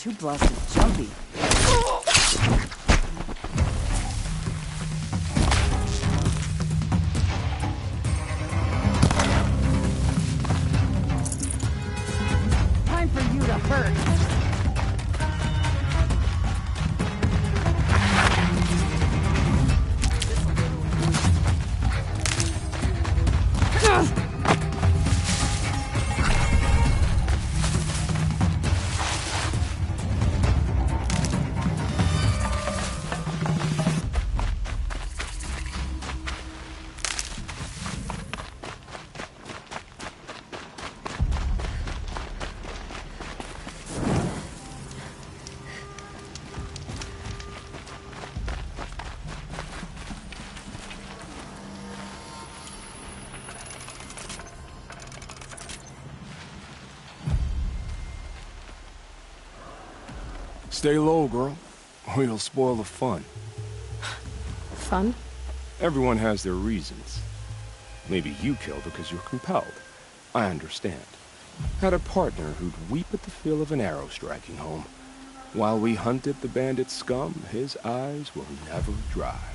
too blasted jumpy. Time for you to hurt. Stay low, girl, or you'll spoil the fun. Fun? Everyone has their reasons. Maybe you kill because you're compelled. I understand. Had a partner who'd weep at the feel of an arrow striking home. While we hunted the bandit scum, his eyes will never dry.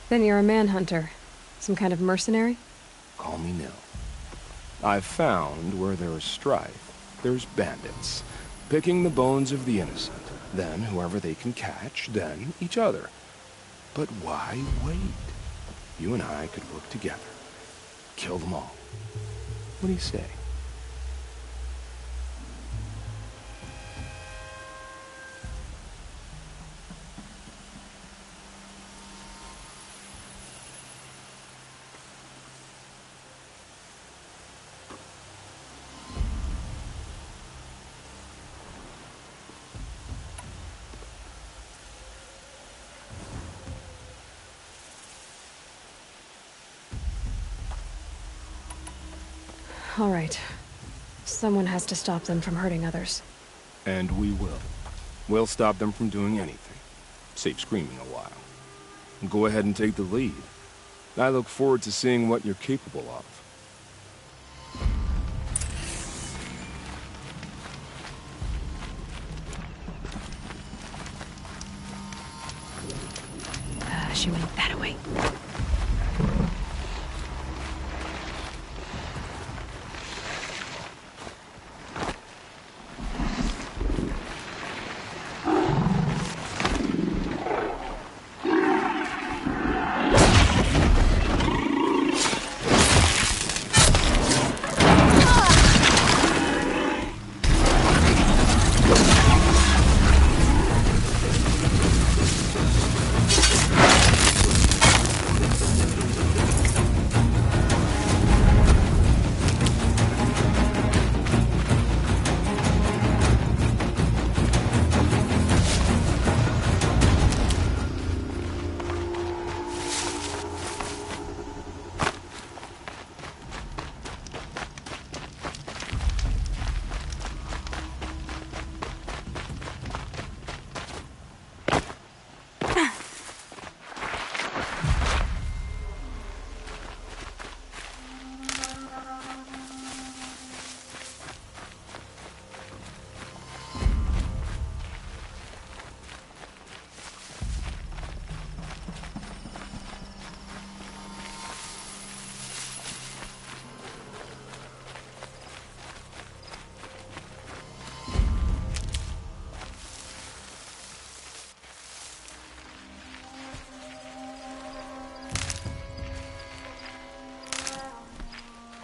Then you're a manhunter. Some kind of mercenary? Call me Nil. I've found where there is strife, there's bandits, picking the bones of the innocent. Then whoever they can catch, then each other. But why wait? You and I could work together. Kill them all. What do you say? All right. Someone has to stop them from hurting others. And we will. We'll stop them from doing anything. Save screaming a while. Go ahead and take the lead. I look forward to seeing what you're capable of. Shooing that away.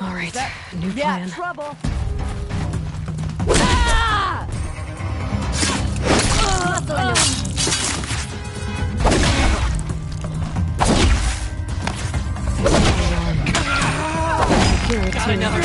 All right, new plan. Yeah, trouble. Got another.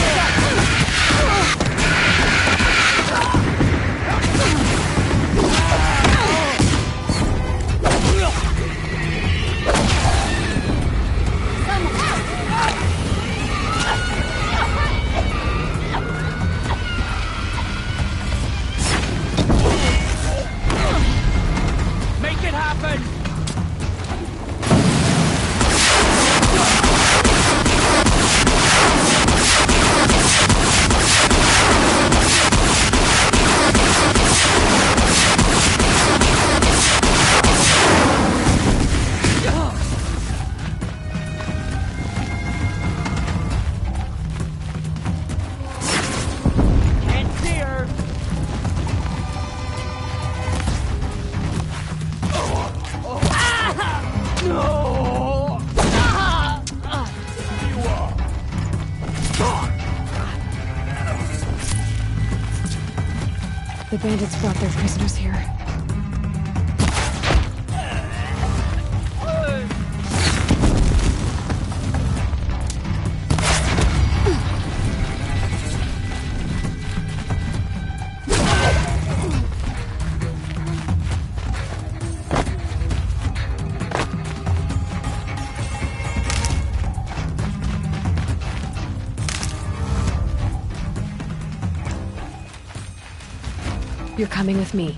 The bandits brought their prisoners here. You're coming with me.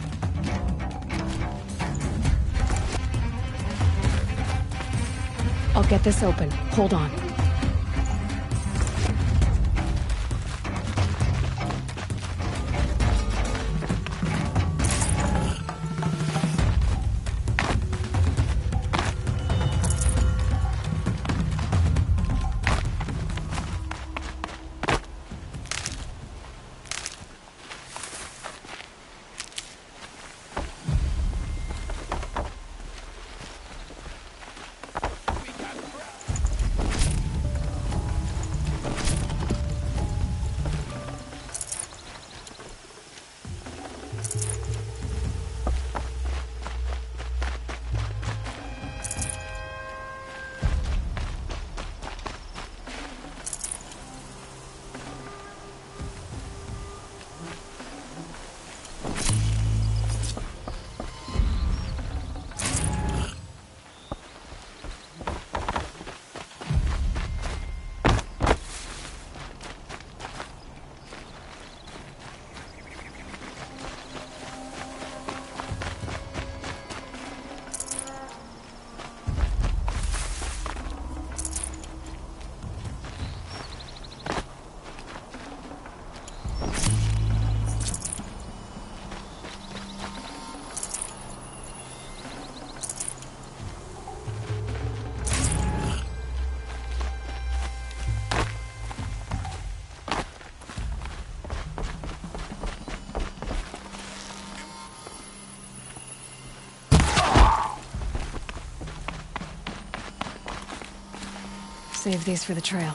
I'll get this open. Hold on. Save these for the trail.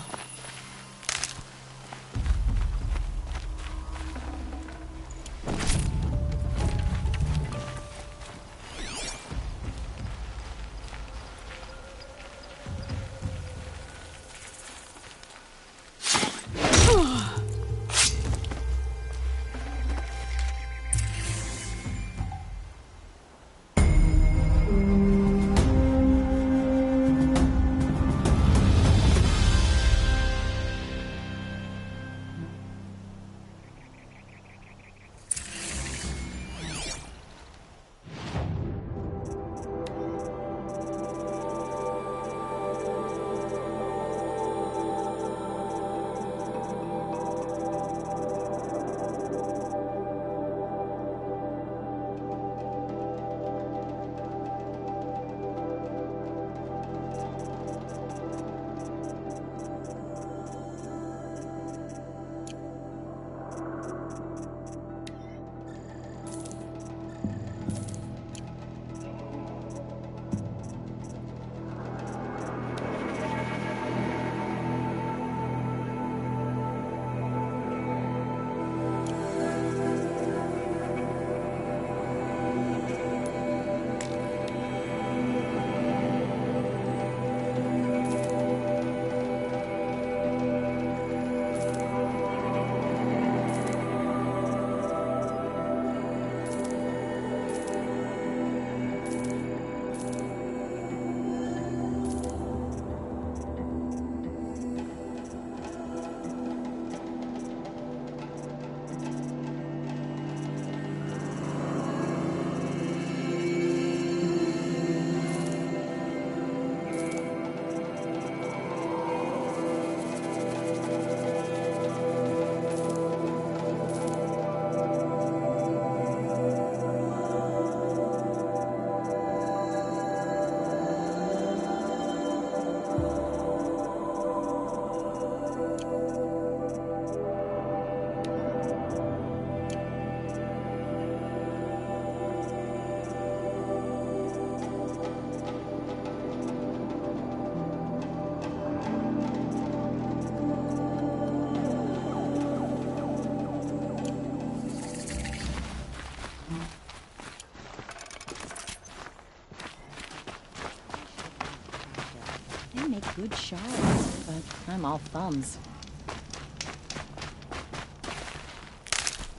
good shots, but I'm all thumbs.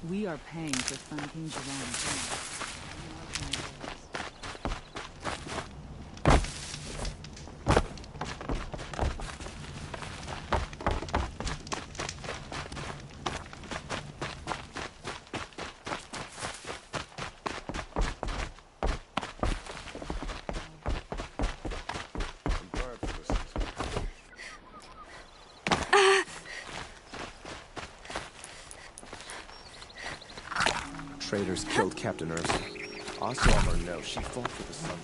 We are paying for Sun King Jiran. Traitors killed Captain Ursa. Oswald or no, she fought for the Sunlight.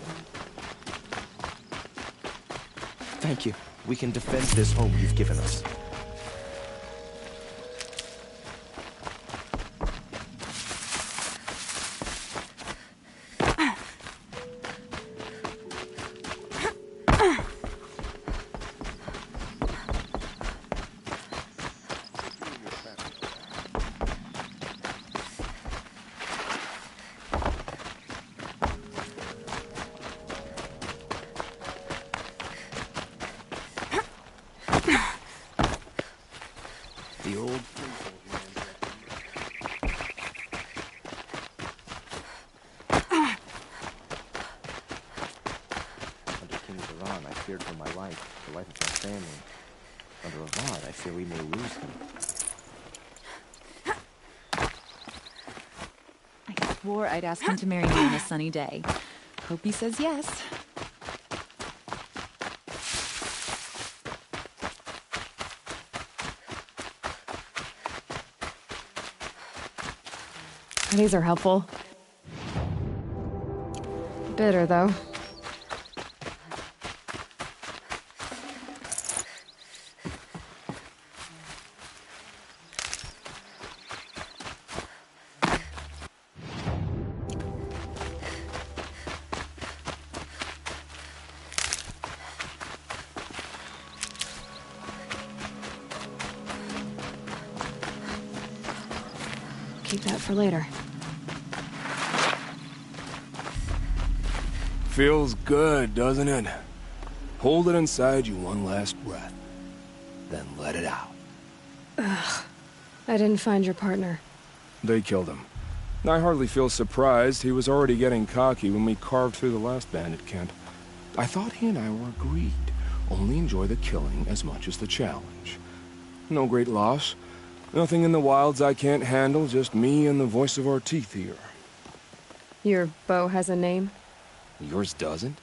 Thank you. We can defend this home you've given us. The old Under King Jiran, I feared for my life, the life of my family. Under Avad, I fear we may lose him. I swore I'd ask him to marry me on a sunny day. Hope he says yes. These are helpful. Bitter, though. Keep that for later. Feels good, doesn't it? Hold it inside you one last breath. Then let it out. Ugh. I didn't find your partner. They killed him. I hardly feel surprised. He was already getting cocky when we carved through the last bandit camp. I thought he and I were agreed. Only enjoy the killing as much as the challenge. No great loss. Nothing in the wilds I can't handle, just me and the voice of our teeth here. Your bow has a name? Yours doesn't?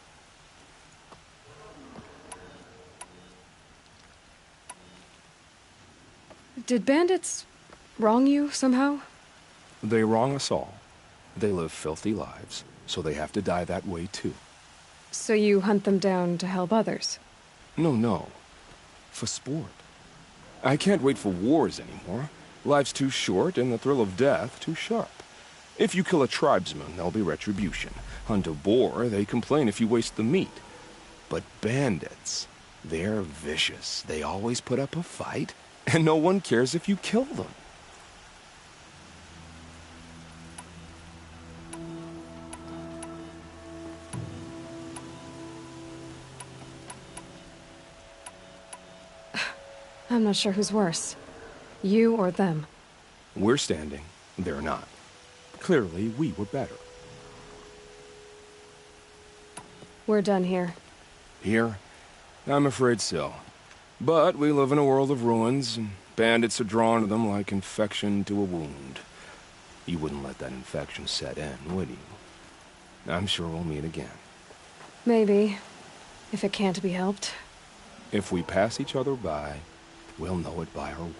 Did bandits wrong you somehow? They wrong us all. They live filthy lives, so they have to die that way too. So you hunt them down to help others? No. For sport. I can't wait for wars anymore. Life's too short and the thrill of death too sharp. If you kill a tribesman, there'll be retribution. Hunt a boar, they complain if you waste the meat. But bandits, they're vicious. They always put up a fight, and no one cares if you kill them. I'm not sure who's worse. You or them. We're standing, they're not. Clearly, we were better. We're done here. Here? I'm afraid so. But we live in a world of ruins, and bandits are drawn to them like infection to a wound. You wouldn't let that infection set in, would you? I'm sure we'll meet again. Maybe. If it can't be helped. If we pass each other by, we'll know it by our work.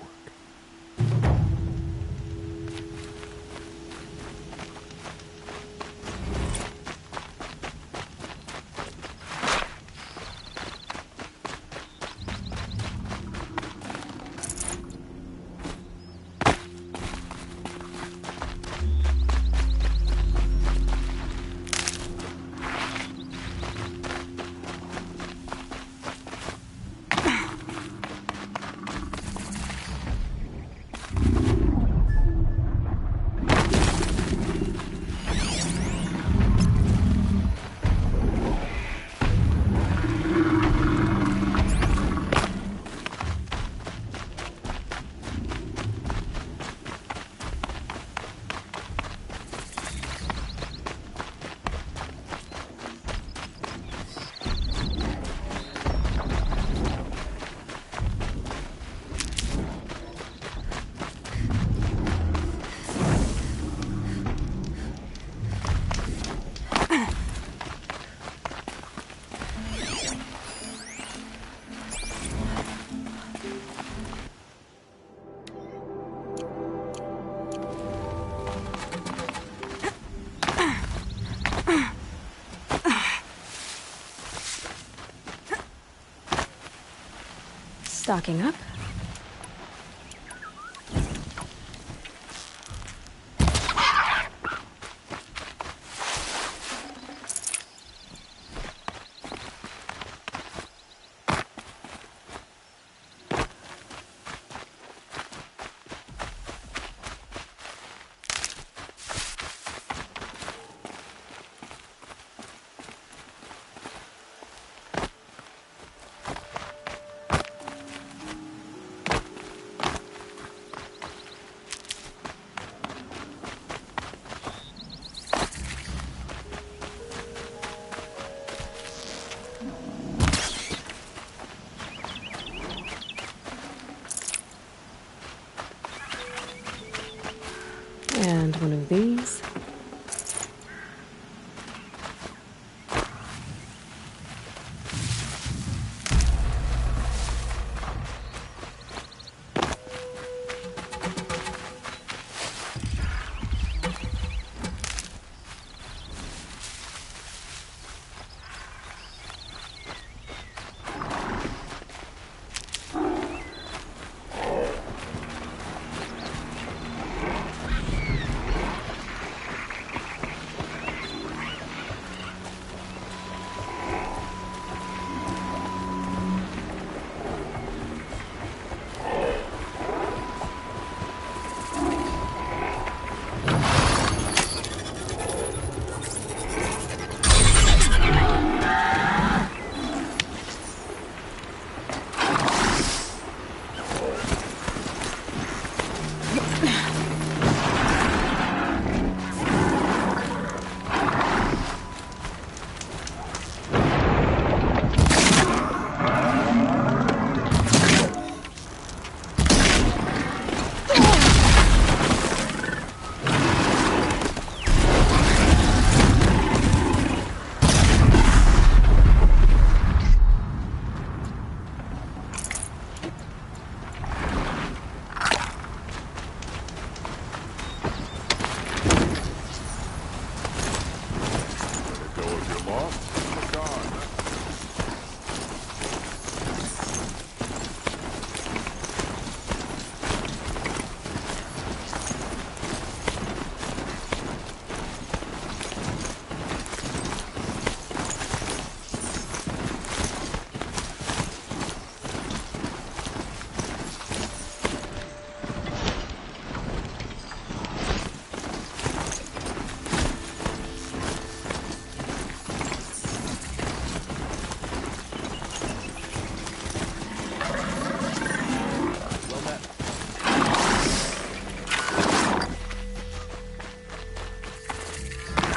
Stocking up. And one of these.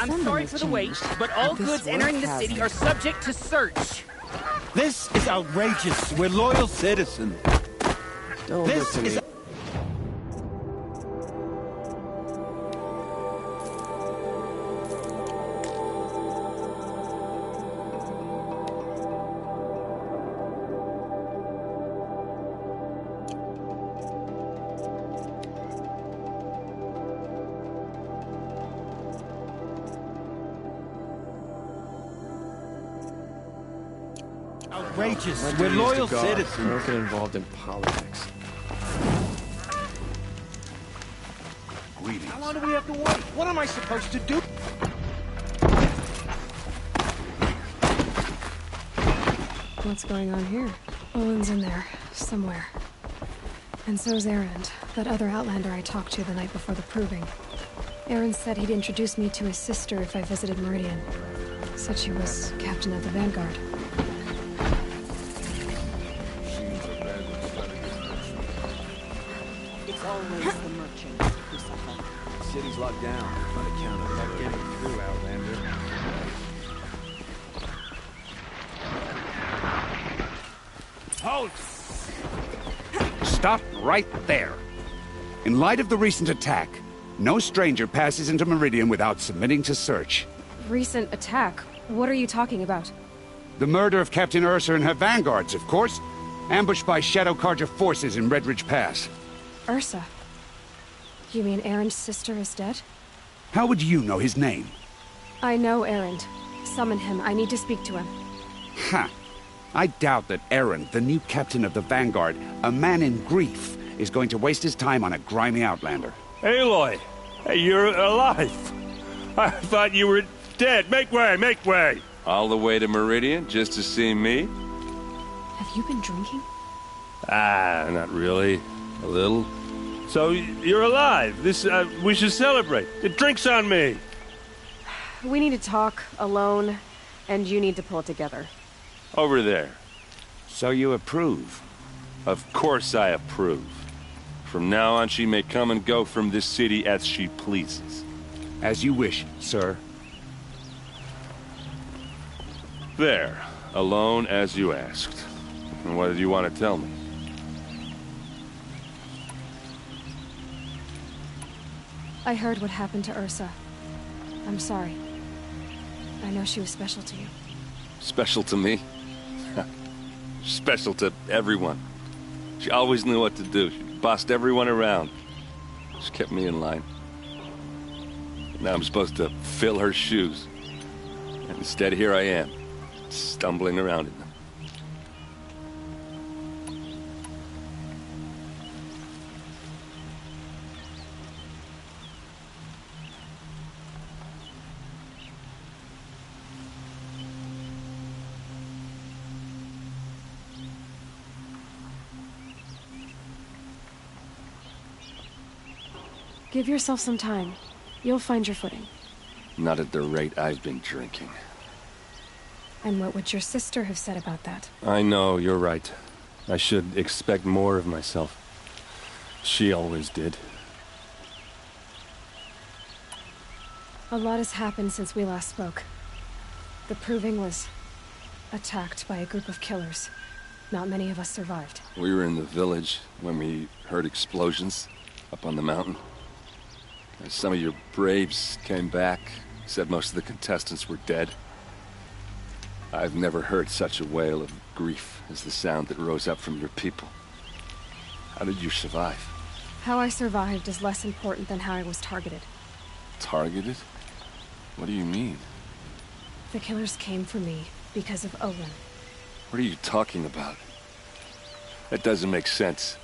I'm sorry for the wait, but all goods entering the city are subject to search. This is outrageous. We're loyal citizens. Don't This look to is... me. outrageous. My We're duty is loyal to God. citizens. Don't get involved in politics. How long do we have to wait? What am I supposed to do? What's going on here? Owen's in there, somewhere. And so's Erend, that other Outlander I talked to the night before the proving. Erend said he'd introduce me to his sister if I visited Meridian. Said she was captain of the Vanguard. It's always the merchant who suffers. The city's locked down on account of not getting through, Outlander. Halt! Stop right there. In light of the recent attack, no stranger passes into Meridian without submitting to search. Recent attack? What are you talking about? The murder of Captain Ursa and her vanguards, of course. Ambushed by Shadow Carja forces in Redridge Pass. Ursa? You mean Erend's sister is dead? How would you know his name? I know Erend. Summon him. I need to speak to him. Ha! I doubt that Aaron, the new captain of the Vanguard, a man in grief, is going to waste his time on a grimy outlander. Aloy! Hey, you're alive! I thought you were dead. Make way, make way! All the way to Meridian just to see me? Have you been drinking? Ah, not really. A little. So, you're alive. This, we should celebrate. The drink's on me. We need to talk, alone, and you need to pull it together. Over there. So you approve? Of course I approve. From now on, she may come and go from this city as she pleases. As you wish, sir. There. Alone as you asked. And what did you want to tell me? I heard what happened to Ursa. I'm sorry. I know she was special to you. Special to me? Special to everyone. She always knew what to do. She bossed everyone around. She kept me in line. Now I'm supposed to fill her shoes. And instead, here I am, stumbling around in them. Give yourself some time. You'll find your footing. Not at the rate I've been drinking. And what would your sister have said about that? I know, you're right. I should expect more of myself. She always did. A lot has happened since we last spoke. The Proving was attacked by a group of killers. Not many of us survived. We were in the village when we heard explosions up on the mountain. Some of your braves came back, said most of the contestants were dead. I've never heard such a wail of grief as the sound that rose up from your people. How did you survive? How I survived is less important than how I was targeted. Targeted? What do you mean? The killers came for me because of Olin. What are you talking about? That doesn't make sense.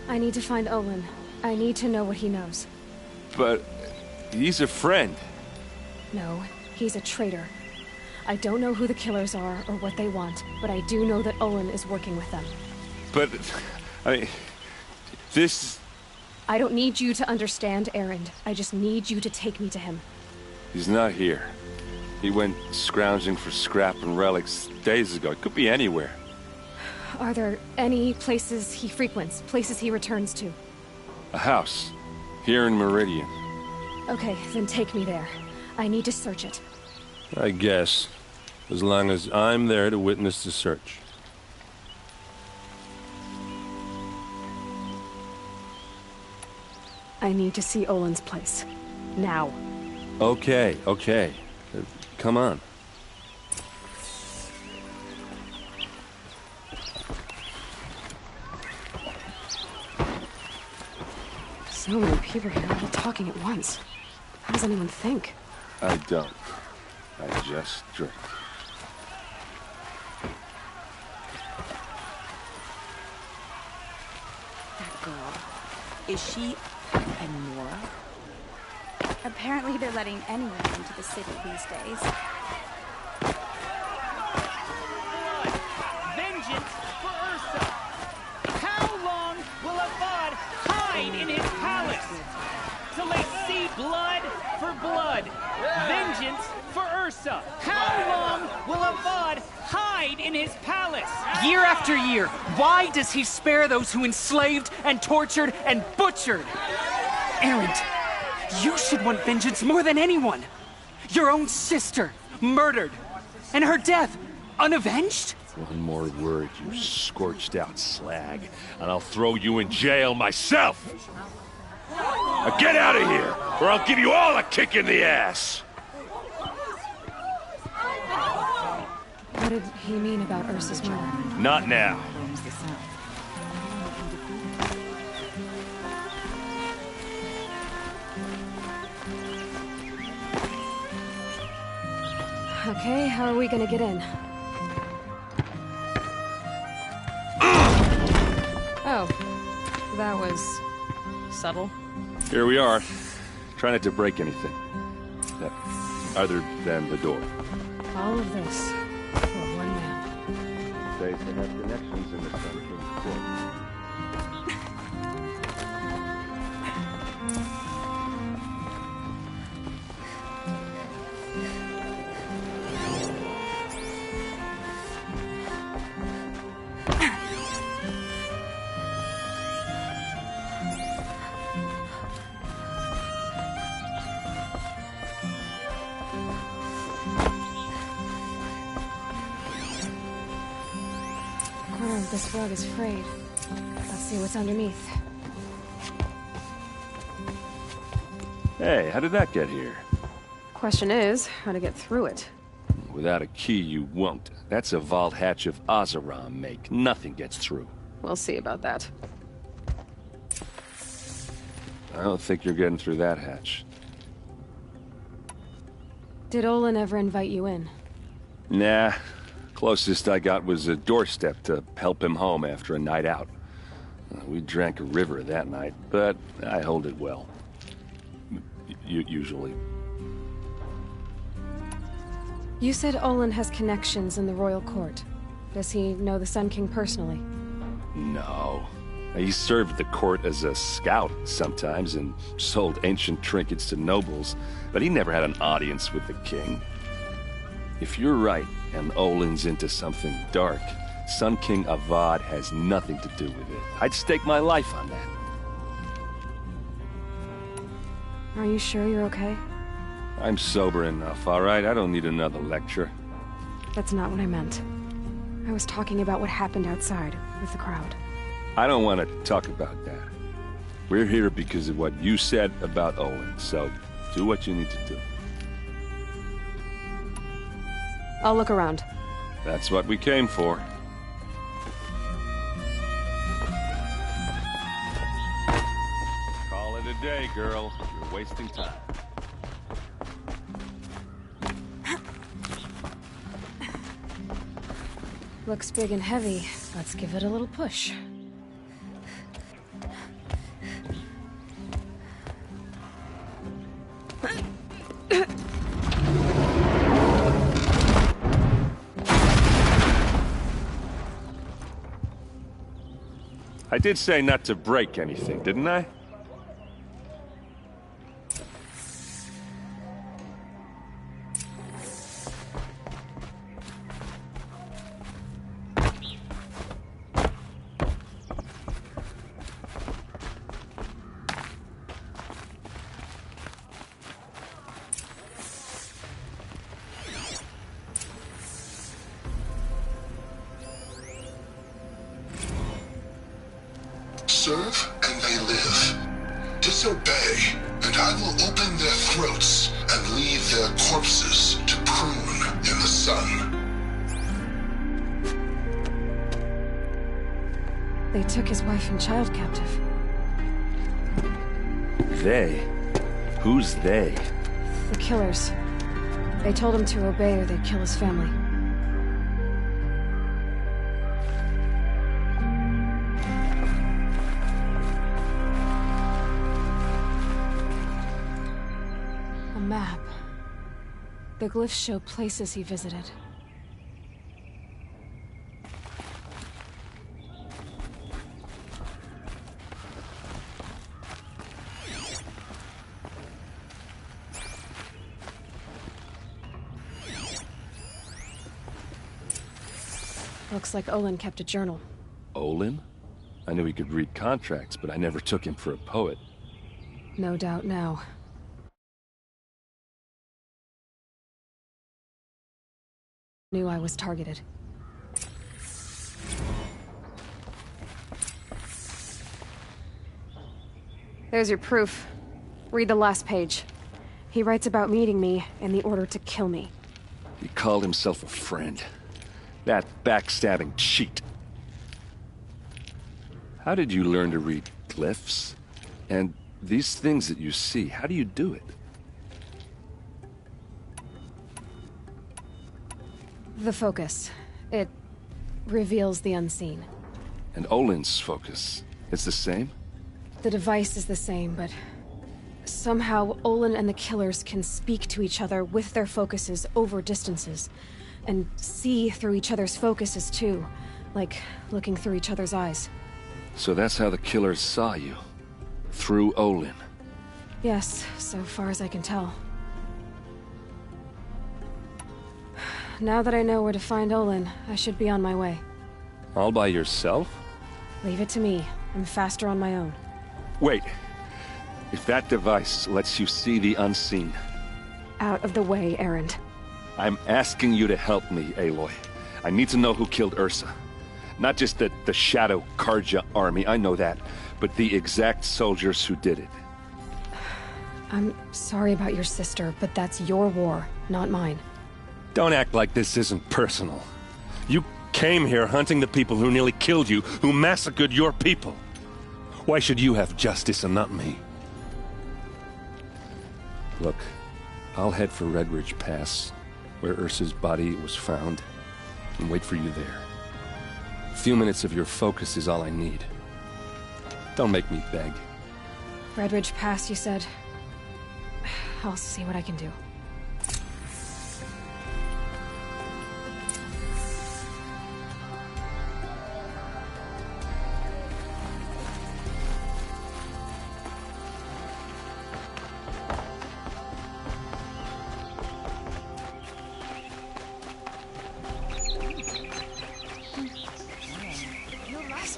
I need to find Olin. I need to know what he knows. But he's a friend. No, he's a traitor. I don't know who the killers are or what they want, but I do know that Olin is working with them. But, this... I don't need you to understand, Erend. I just need you to take me to him. He's not here. He went scrounging for scrap and relics days ago. It could be anywhere. Are there any places he frequents, places he returns to? A house. Here in Meridian. Okay, then take me there. I need to search it. I guess. As long as I'm there to witness the search. I need to see Olin's place. Now. Okay, okay. Come on. So many people here, all talking at once. How does anyone think? I don't. I just drink. That girl. Is she a Nora? Apparently they're letting anyone into the city these days. Vengeance for Ursa! How long will Avad hide in his palace? Till they see blood for blood. Vengeance for Ursa! How long will Avad hide in his palace? Year after year, why does he spare those who enslaved and tortured and butchered? Erend, you should want vengeance more than anyone. Your own sister, murdered. And her death, unavenged? One more word, you scorched out slag, and I'll throw you in jail myself! Now get out of here, or I'll give you all a kick in the ass! What did he mean about Ursa's murder? Not now. Okay, how are we gonna get in? Oh, that was subtle. Here we are. Try not to break anything. Other than the door. All of this for one man. They have connections in the Sun King's court. This rug is frayed. Let's see what's underneath. Hey, how did that get here? Question is, how to get through it. Without a key, you won't. That's a vault hatch of Oseram make. Nothing gets through. We'll see about that. I don't think you're getting through that hatch. Did Olin ever invite you in? Nah. Closest I got was a doorstep to help him home after a night out. We drank a river that night, but I hold it well. Usually. You said Olin has connections in the royal court. Does he know the Sun King personally? No. He served the court as a scout sometimes and sold ancient trinkets to nobles, but he never had an audience with the king. If you're right, and Olin's into something dark, Sun King Avad has nothing to do with it. I'd stake my life on that. Are you sure you're okay? I'm sober enough, all right? I don't need another lecture. That's not what I meant. I was talking about what happened outside with the crowd. I don't want to talk about that. We're here because of what you said about Olin, so do what you need to do. I'll look around. That's what we came for. Call it a day, girl. You're wasting time. Looks big and heavy. Let's give it a little push. I did say not to break anything, didn't I? Serve and they live. Disobey, and I will open their throats and leave their corpses to prune in the sun. They took his wife and child captive. They? Who's they? The killers. They told him to obey or they'd kill his family. A map. The glyphs show places he visited. Looks like Olin kept a journal. Olin? I knew he could read contracts, but I never took him for a poet. No doubt now. Knew I was targeted. There's your proof. Read the last page. He writes about meeting me and the order to kill me. He called himself a friend. That backstabbing cheat. How did you learn to read glyphs? And these things that you see, how do you do it? The focus. It reveals the unseen. And Olin's focus is the same? The device is the same, but somehow Olin and the killers can speak to each other with their focuses over distances, and see through each other's focuses too, like looking through each other's eyes. So that's how the killers saw you? Through Olin? Yes, so far as I can tell. Now that I know where to find Olin, I should be on my way. All by yourself? Leave it to me. I'm faster on my own. Wait. If that device lets you see the unseen... Out of the way, Erend. I'm asking you to help me, Aloy. I need to know who killed Ursa. Not just the Shadow Karja army, I know that, but the exact soldiers who did it. I'm sorry about your sister, but that's your war, not mine. Don't act like this isn't personal. You came here hunting the people who nearly killed you, who massacred your people. Why should you have justice and not me? Look, I'll head for Red Ridge Pass, where Ursa's body was found, and wait for you there. A few minutes of your focus is all I need. Don't make me beg. Red Ridge Pass, you said? I'll see what I can do.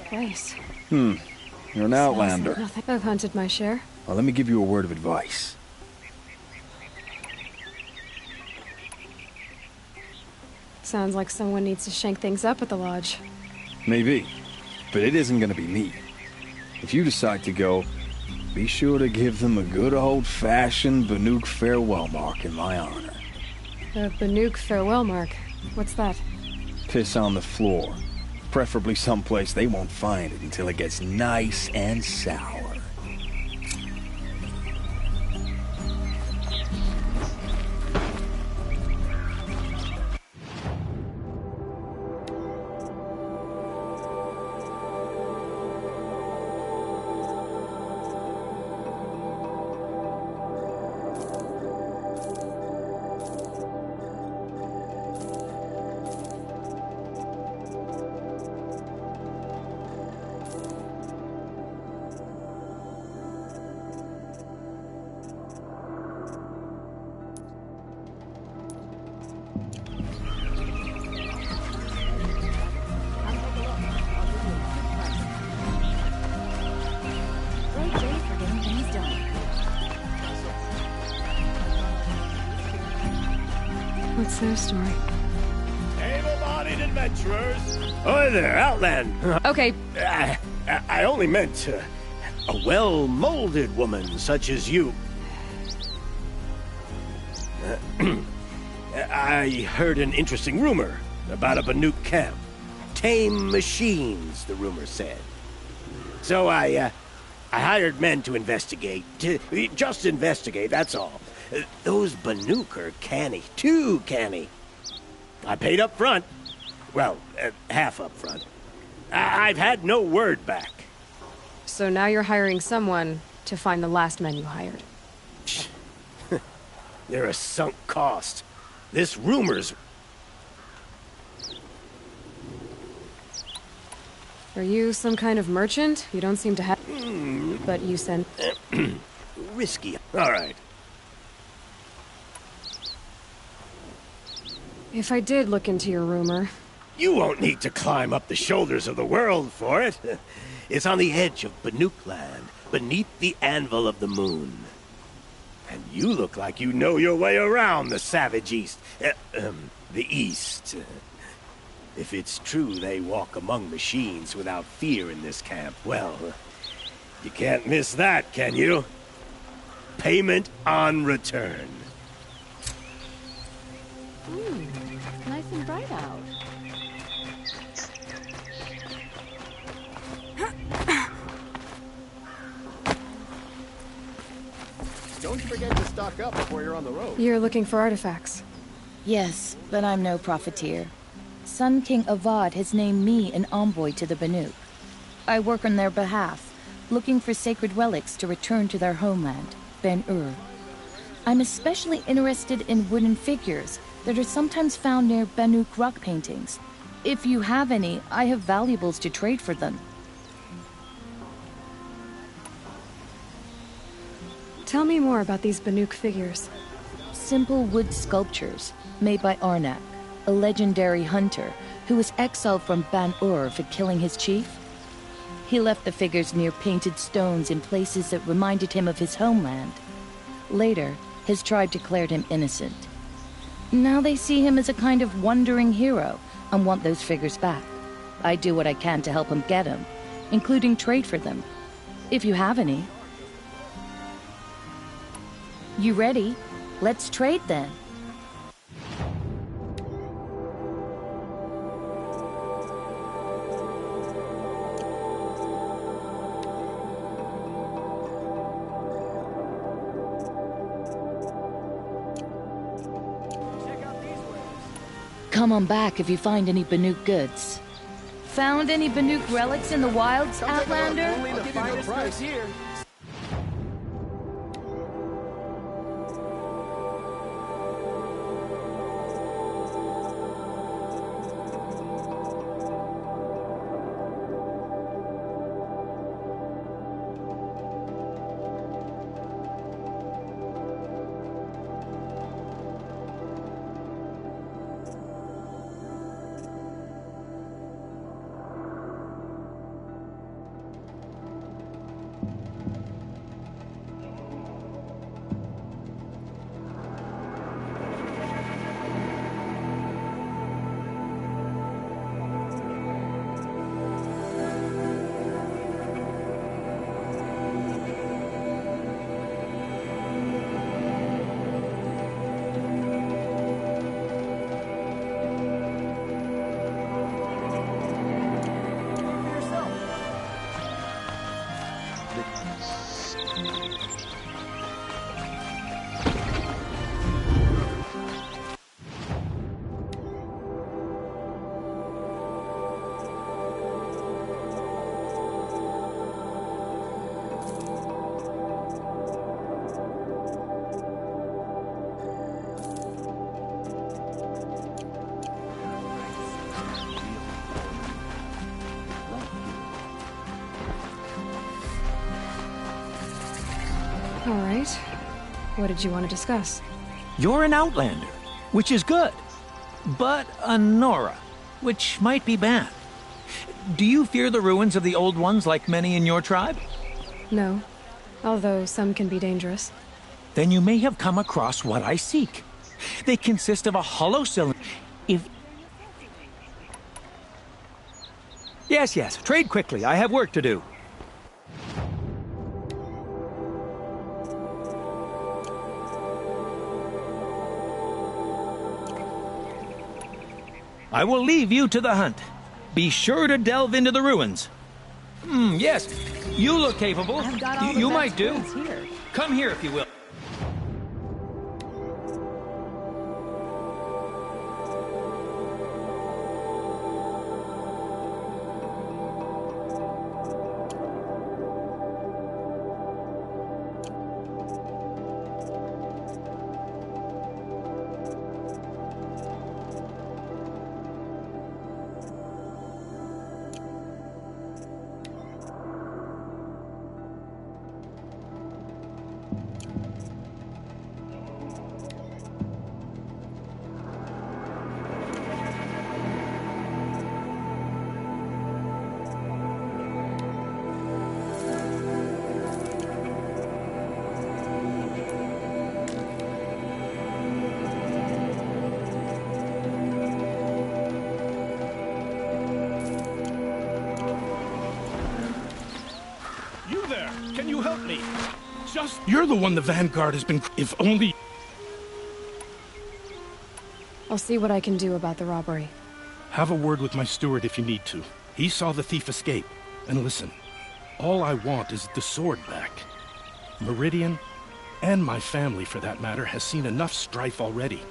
Place. You're an outlander. Nothing. I've hunted my share. Well, let me give you a word of advice. Sounds like someone needs to shank things up at the lodge. Maybe, but it isn't gonna be me. If you decide to go, be sure to give them a good old-fashioned Banuk farewell mark in my honor. The Banuk farewell mark? What's that? Piss on the floor. Preferably someplace they won't find it until it gets nice and sour. What's their story? Able-bodied adventurers! Hi there, Outland! Okay. I only meant a well-molded woman such as you. I heard an interesting rumor about a Banuk camp. Tame machines, the rumor said. So I hired men to investigate. Just investigate, that's all. Those Banuk are canny. Too canny. I paid up front. Well, half up front. I've had no word back. So now you're hiring someone to find the last men you hired. They're a sunk cost. This rumor's... Are you some kind of merchant? You don't seem to have... But you sent... Risky. All right. If I did look into your rumor... You won't need to climb up the shoulders of the world for it. It's on the edge of Banuk land, beneath the anvil of the moon. And you look like you know your way around the savage east. The east. If it's true they walk among machines without fear in this camp, well, you can't miss that, can you? Payment on return. Nice and bright out. Don't forget to stock up before you're on the road. You're looking for artifacts. Yes, but I'm no profiteer. Sun King Avad has named me an envoy to the Banuk. I work on their behalf, looking for sacred relics to return to their homeland, Ben-Ur. I'm especially interested in wooden figures that are sometimes found near Banuk rock paintings. If you have any, I have valuables to trade for them. Tell me more about these Banuk figures. Simple wood sculptures made by Arnak, a legendary hunter who was exiled from Ban-Ur for killing his chief. He left the figures near painted stones in places that reminded him of his homeland. Later, his tribe declared him innocent. Now they see him as a kind of wandering hero and want those figures back. I do what I can to help him get them, including trade for them, if you have any. You ready? Let's trade then. Come on back if you find any Banuk goods. Found any Banuk relics in the wilds, Outlander? Only the finest price here. All right. What did you want to discuss? You're an outlander, which is good. But a Nora, which might be bad. Do you fear the ruins of the Old Ones like many in your tribe? No. Although some can be dangerous. Then you may have come across what I seek. They consist of a hollow cylinder. Yes, trade quickly. I have work to do. I will leave you to the hunt. Be sure to delve into the ruins. Yes, you look capable. You might do. Here. Come here if you will. Can you help me? You're the one the Vanguard has been... If only... I'll see what I can do about the robbery. Have a word with my steward if you need to. He saw the thief escape. And listen, all I want is the sword back. Meridian, and my family for that matter, has seen enough strife already.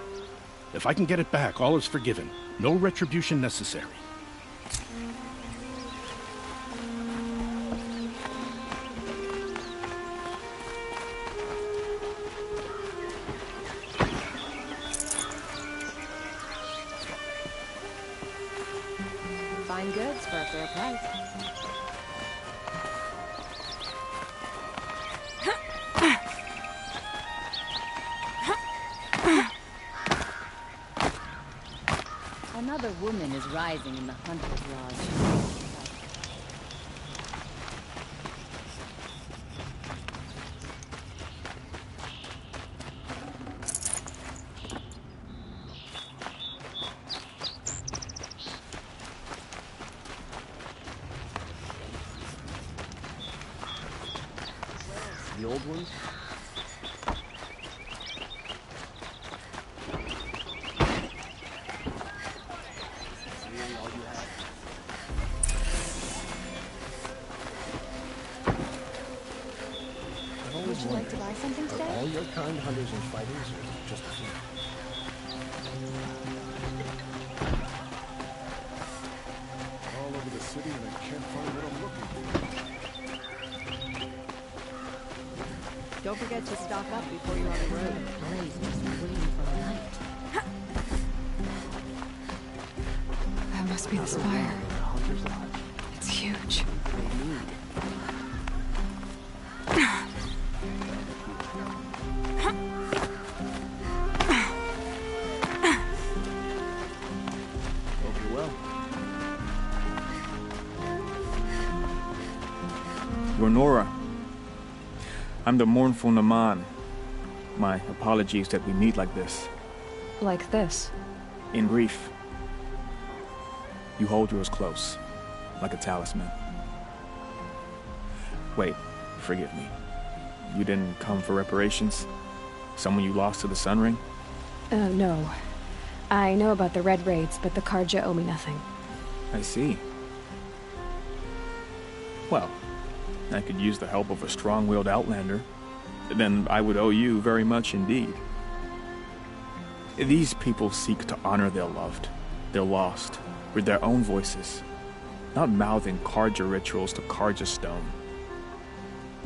If I can get it back, all is forgiven. No retribution necessary. Fine goods for a fair price. Another woman is rising in the Hunter's Lodge. The old ones? Would you like to buy something today? All your kind hunters and fighters, or just a few? All over the city, and I can't find what I'm looking for. Don't forget to stock up before you're on the road. Blaze must be waiting for a light. That must be the spire. It's huge. Hope you're well. You're Nora. I'm the mournful Naman. My apologies that we meet like this. Like this. In grief. You hold yours close, like a talisman. Wait, forgive me. You didn't come for reparations? Someone you lost to the Sun Ring? No. I know about the Red Raids, but the Karja owe me nothing. I see. Well, I could use the help of a strong-willed outlander. Then I would owe you very much indeed. These people seek to honor their loved, their lost, with their own voices, not mouthing Karja rituals to Karja stone.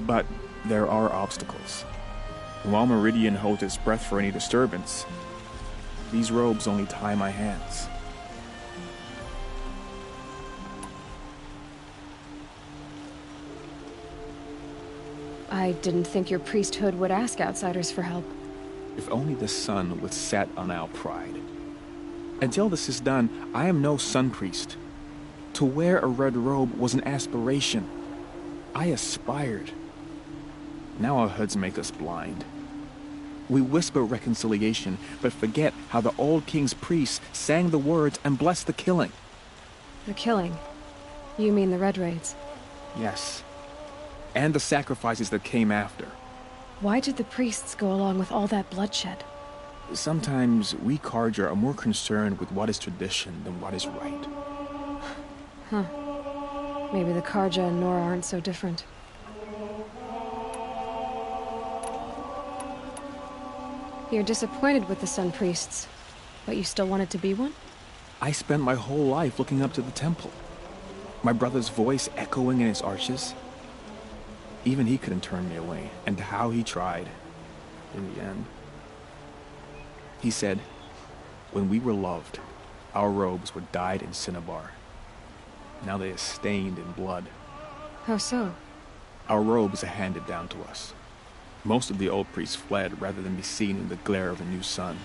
But there are obstacles. And while Meridian holds its breath for any disturbance, these robes only tie my hands. I didn't think your priesthood would ask outsiders for help. If only the sun would set on our pride. Until this is done, I am no sun priest. To wear a red robe was an aspiration. I aspired. Now our hoods make us blind. We whisper reconciliation, but forget how the old king's priests sang the words and blessed the killing. The killing? You mean the Red Raids? Yes. And the sacrifices that came after. Why did the priests go along with all that bloodshed? Sometimes we Karja are more concerned with what is tradition than what is right. Huh. Maybe the Karja and Nora aren't so different. You're disappointed with the Sun Priests, but you still wanted to be one? I spent my whole life looking up to the temple. My brother's voice echoing in its arches. Even he couldn't turn me away, and how he tried. In the end. He said, when we were loved, our robes were dyed in cinnabar. Now they are stained in blood. How so? Our robes are handed down to us. Most of the old priests fled rather than be seen in the glare of a new sun.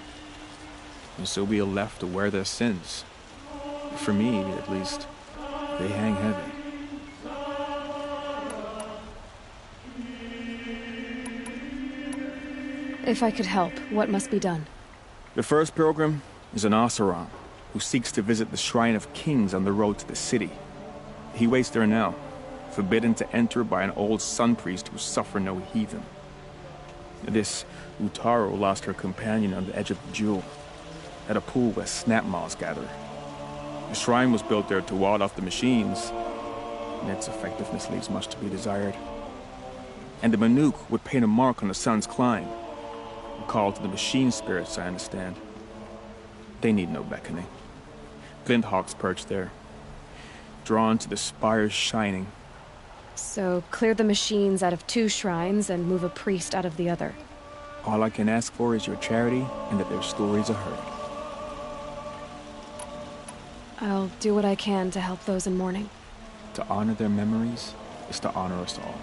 And so we are left to wear their sins. For me, at least, they hang heavy. If I could help, what must be done? The first pilgrim is an Oseram, who seeks to visit the Shrine of Kings on the road to the city. He waits there now, forbidden to enter by an old sun priest who suffer no heathen. This Utaru lost her companion on the edge of the jewel, at a pool where snap moths gather. The shrine was built there to ward off the machines, and its effectiveness leaves much to be desired. And the Banuk would paint a mark on the sun's climb, a call to the machine spirits, I understand. They need no beckoning. Glinthawks perch there, drawn to the spires shining. So clear the machines out of 2 shrines and move a priest out of the other. All I can ask for is your charity and that their stories are heard. I'll do what I can to help those in mourning. To honor their memories is to honor us all.